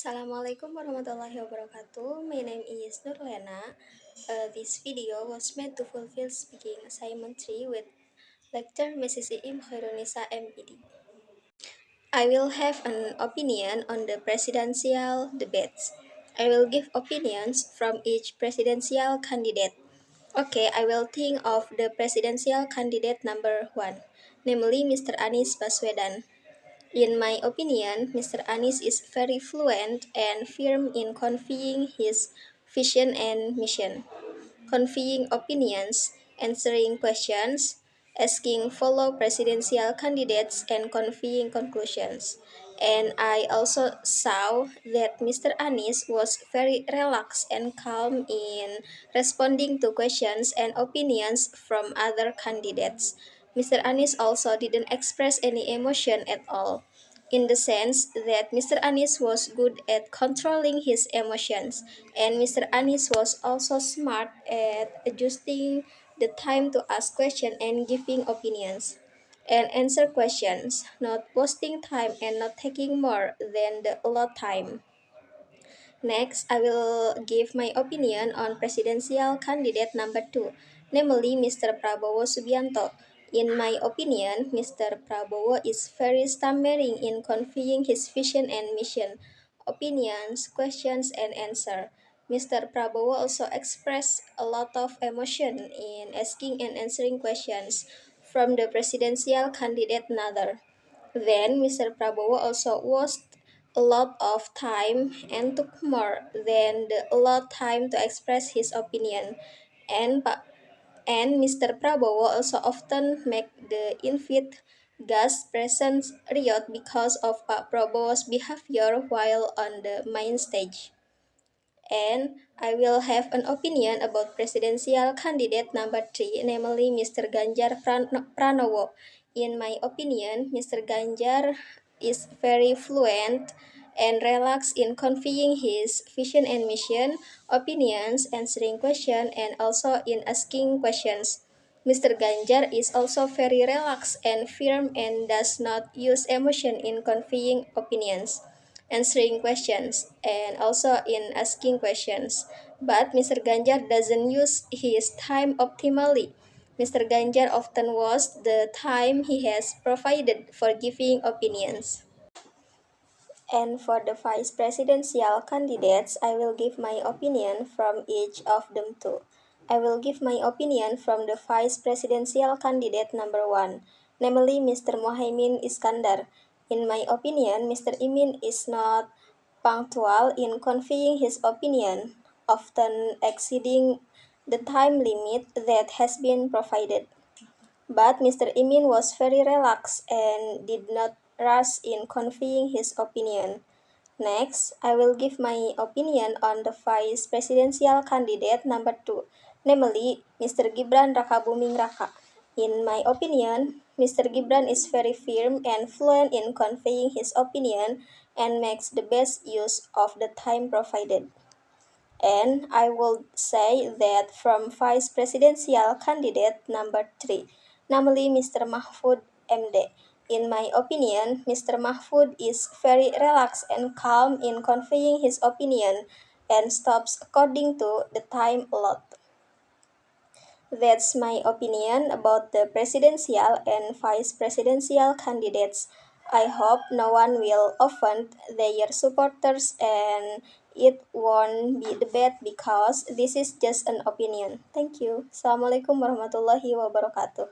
Assalamualaikum warahmatullahi wabarakatuh. My name is Nurlena. This video was made to fulfill speaking assignment 3 with lecturer Mrs. Iim Khairunisa MPD. I will have an opinion on the presidential debates. I will give opinions from each presidential candidate. Okay, I will think of the presidential candidate number 1, namely Mr. Anies Baswedan. In my opinion, Mr. Anies is very fluent and firm in conveying his vision and mission, conveying opinions, answering questions, asking fellow presidential candidates, and conveying conclusions. And I also saw that Mr. Anies was very relaxed and calm in responding to questions and opinions from other candidates. Mr. Anies also didn't express any emotion at all, in the sense that Mr. Anies was good at controlling his emotions, and Mr. Anies was also smart at adjusting the time to ask questions and giving opinions and answer questions, not wasting time and not taking more than the allotted time. Next, I will give my opinion on presidential candidate number 2, namely Mr. Prabowo Subianto. In my opinion, Mr. Prabowo is very stammering in conveying his vision and mission, opinions, questions, and answer. Mr. Prabowo also expressed a lot of emotion in asking and answering questions from the presidential candidate another. Then Mr. Prabowo also wasted a lot of time and took more than the allotted time to express his opinion. And Mr. Prabowo also often make the invite guest present riot because of Pak Prabowo's behavior while on the main stage. And I will have an opinion about presidential candidate number 3, namely Mr. Ganjar Pranowo. In my opinion, Mr. Ganjar is very fluent and relaxed in conveying his vision and mission, opinions, answering questions, and also in asking questions. Mr. Ganjar is also very relaxed and firm and does not use emotion in conveying opinions, answering questions, and also in asking questions. But Mr. Ganjar doesn't use his time optimally. Mr. Ganjar often wastes the time he has provided for giving opinions. And for the vice presidential candidates, I will give my opinion from each of them too. I will give my opinion from the vice presidential candidate number 1, namely Mr. Mohaimin Iskandar. In my opinion, Mr. Imin is not punctual in conveying his opinion, often exceeding the time limit that has been provided. But Mr. Imin was very relaxed and did not rush in conveying his opinion. Next, I will give my opinion on the vice presidential candidate number 2, namely Mr. Gibran Rakabuming Raka. In my opinion, Mr. Gibran is very firm and fluent in conveying his opinion and makes the best use of the time provided. And I would say that from vice presidential candidate number 3, namely Mr. Mahfud MD. In my opinion, Mr. Mahfud is very relaxed and calm in conveying his opinion and stops according to the time allotted. That's my opinion about the presidential and vice presidential candidates. I hope no one will offend their supporters and it won't be debate because this is just an opinion. Thank you. Assalamualaikum warahmatullahi wabarakatuh.